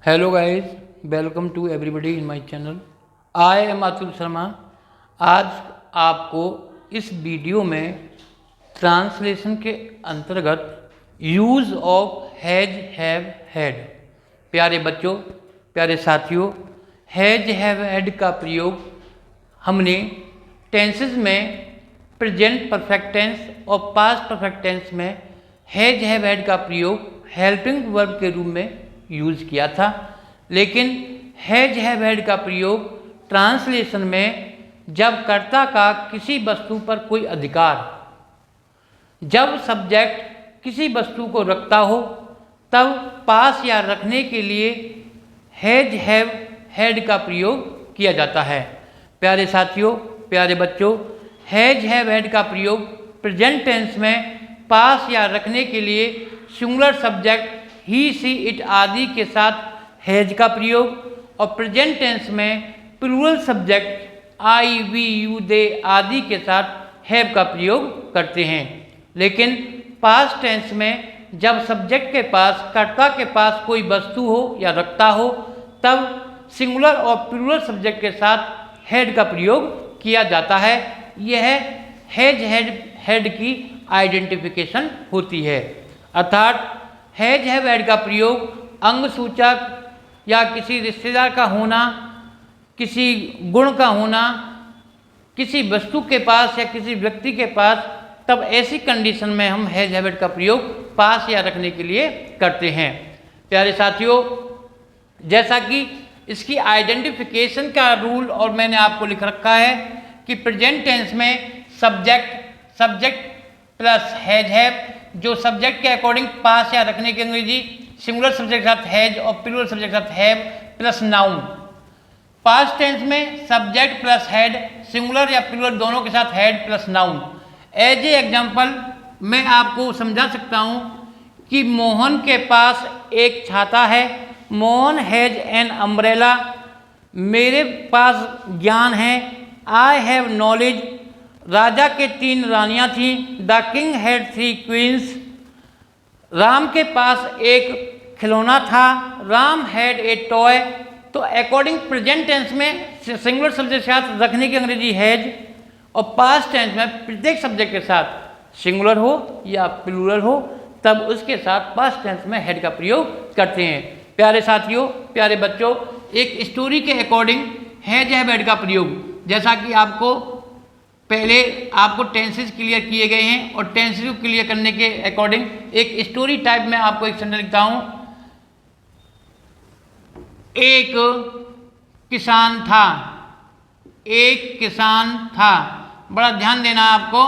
Hello guys, welcome to everybody in my channel. I am Atul Sharma. आज आपको इस video में ट्रांसलेशन के अंतर्गत use of has have had. प्यारे बच्चों, प्यारे साथियों, हैज हैव हैड का प्रयोग हमने टेंसेस में प्रेजेंट परफेक्ट टेंस और पास्ट परफेक्ट टेंस में हैज हैव हैड का प्रयोग हेल्पिंग वर्ब के रूप में यूज़ किया था। लेकिन हैज हैव हैड का प्रयोग ट्रांसलेशन में जब कर्ता का किसी वस्तु पर कोई अधिकार, जब सब्जेक्ट किसी वस्तु को रखता हो, तब पास या रखने के लिए हैज हैव हैड का प्रयोग किया जाता है। प्यारे साथियों, प्यारे बच्चों, हैज हैव हैड का प्रयोग प्रेजेंट टेंस में पास या रखने के लिए singular subject he she it आदि के साथ हैज का प्रयोग और प्रेजेंट टेंस में plural subject I we you they आदि के साथ हैव का प्रयोग करते हैं। लेकिन पास्ट टेंस में जब सब्जेक्ट के पास, कर्ता के पास कोई वस्तु हो या रखता हो, तब सिंगुलर और प्लूरल सब्जेक्ट के साथ हैड का प्रयोग किया जाता है। यह हैज हैड की आइडेंटिफिकेशन होती है। अर्थात हैज हैव हैड का प्रयोग अंग सूचक या किसी रिश्तेदार का होना, किसी गुण का होना, किसी वस्तु के पास या किसी व्यक्ति के पास, तब ऐसी कंडीशन में हम हैज हैव हैड का प्रयोग पास या रखने के लिए करते हैं। प्यारे साथियों, जैसा कि इसकी आइडेंटिफिकेशन का रूल और मैंने आपको लिख रखा है कि प्रेजेंट टेंस में सब्जेक्ट प्लस हैज हैव, जो सब्जेक्ट के अकॉर्डिंग पास या रखने के अंग्रेजी सिंगुलर सब्जेक्ट के साथ हैज और प्लूरल सब्जेक्ट के साथ have plus noun. Past tense में सब्जेक्ट प्लस हैड, सिंगुलर या प्लूरल दोनों के साथ had plus noun. As a example मैं आपको समझा सकता हूँ कि मोहन के पास एक छाता है। Mohan has an umbrella. मेरे पास ज्ञान है। I have knowledge. राजा के 3 रानियां थीं। The king had 3 queens. Ram के पास एक खिलौना था। Ram had a toy. तो अकॉर्डिंग प्रेजेंट टेंस में सिंगुलर सब्जेक्ट के साथ रखने की अंग्रेजी हैज और पास्ट टेंस में प्रत्येक सब्जेक्ट के साथ सिंगुलर हो या प्लूरल हो, तब उसके साथ पास्ट टेंस में हैड का प्रयोग करते हैं। प्यारे साथियों, प्यारे बच्चों, एक स्टोरी के अकॉर्डिंग हैज हैव हैड का प्रयोग, जैसा कि आपको पहले आपको टेंसेस क्लियर किए गए हैं और टेंसेस को क्लियर करने के अकॉर्डिंग एक स्टोरी टाइप में आपको एक सेंटेंस लिखता हूं। एक किसान था। एक किसान था। बड़ा ध्यान देना आपको।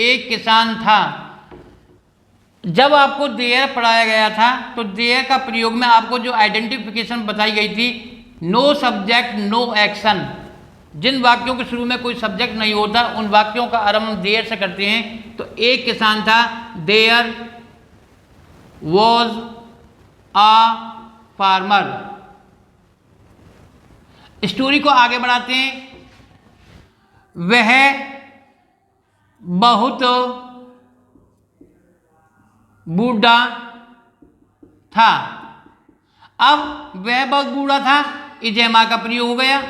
एक किसान था। जब आपको देयर पढ़ाया गया था तो देयर का प्रयोग में आपको जो आइडेंटिफिकेशन बताई गई थी, नो सब्जेक्ट नो एक्शन। जिन वाक्यों के शुरू में कोई सब्जेक्ट नहीं होता उन वाक्यों का आरंभ हम देयर से करते हैं। तो एक किसान था। There was a farmer. Story को आगे बढ़ाते हैं। वह बहुत बूढ़ा था। अब वह बहुत बूढ़ा था, इजेमा का प्रयोग हो गया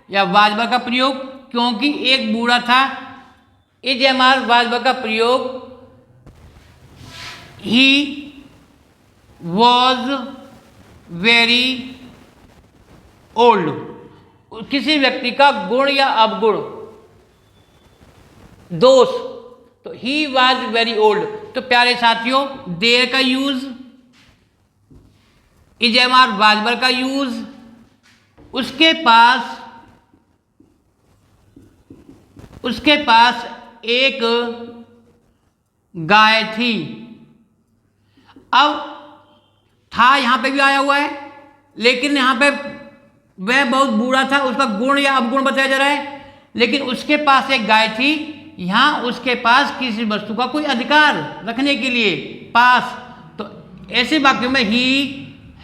या वाजबा का प्रयोग, क्योंकि एक बूढ़ा था। इजेमा वाजबा का प्रयोग ही वॉज वेरी ओल्ड। किसी व्यक्ति का गुण या अवगुण, दोष, तो ही वॉज वेरी ओल्ड। तो प्यारे साथियों, देयर का यूज, इजेमा वाजबर का यूज, उसके पास एक गाय थी। अब था यहां पे भी आया हुआ है, लेकिन यहां पे वह बहुत बूढ़ा था, उसका गुण या अवगुण बताया जा रहा है। लेकिन उसके पास एक गाय थी। यहां उसके पास किसी वस्तु का कोई अधिकार रखने के लिए पास। तो ऐसे वाक्यों में ही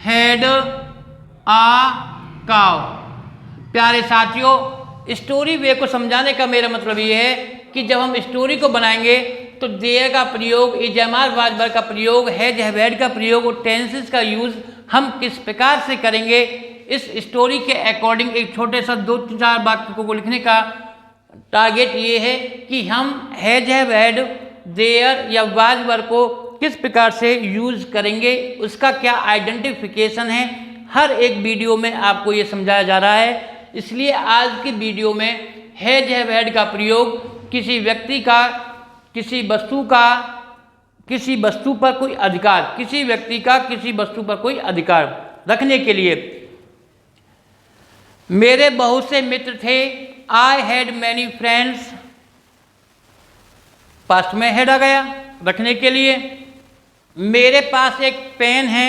हैड आ काव। प्यारे साथियों, स्टोरी वे को समझाने का मेरा मतलब ये है कि जब हम स्टोरी को बनाएंगे तो देयर का प्रयोग, इजमार वाजबर का प्रयोग, हैज हैव का प्रयोग और टेंसेस का यूज़ हम किस प्रकार से करेंगे, इस स्टोरी के अकॉर्डिंग एक छोटे सा 2-4 वाक्यों को लिखने का टारगेट ये है कि हम हैज हैव हैड, देयर या वाजबर को किस प्रकार से यूज़ करेंगे, उसका क्या आइडेंटिफिकेशन है, हर एक वीडियो में आपको ये समझाया जा रहा है। इसलिए आज की वीडियो में हैज हैव हैड का प्रयोग किसी व्यक्ति का, किसी वस्तु का, किसी वस्तु पर कोई अधिकार, किसी व्यक्ति का किसी वस्तु पर कोई अधिकार रखने के लिए। मेरे बहुत से मित्र थे, I had many friends, past में हैड आ गया रखने के लिए। मेरे पास एक पेन है,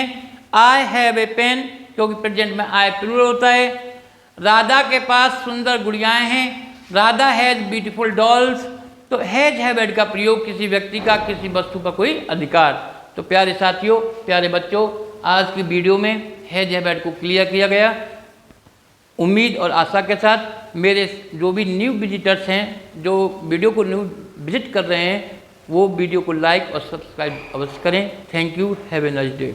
आई हैव ए पेन, क्योंकि प्रेजेंट में आई प्लूरल होता है। राधा के पास सुंदर गुड़ियाएँ हैं, राधा हैज ब्यूटीफुल डॉल्स। तो हैज हैव हैड का प्रयोग किसी व्यक्ति का किसी वस्तु पर कोई अधिकार। तो प्यारे साथियों, प्यारे बच्चों, आज की वीडियो में हैज हैव हैड को क्लियर किया गया। उम्मीद और आशा के साथ मेरे जो भी न्यू विजिटर्स हैं, जो वीडियो को न्यू विजिट कर रहे हैं, वो वीडियो को लाइक और सब्सक्राइब अवश्य करें। Thank you, have a nice day.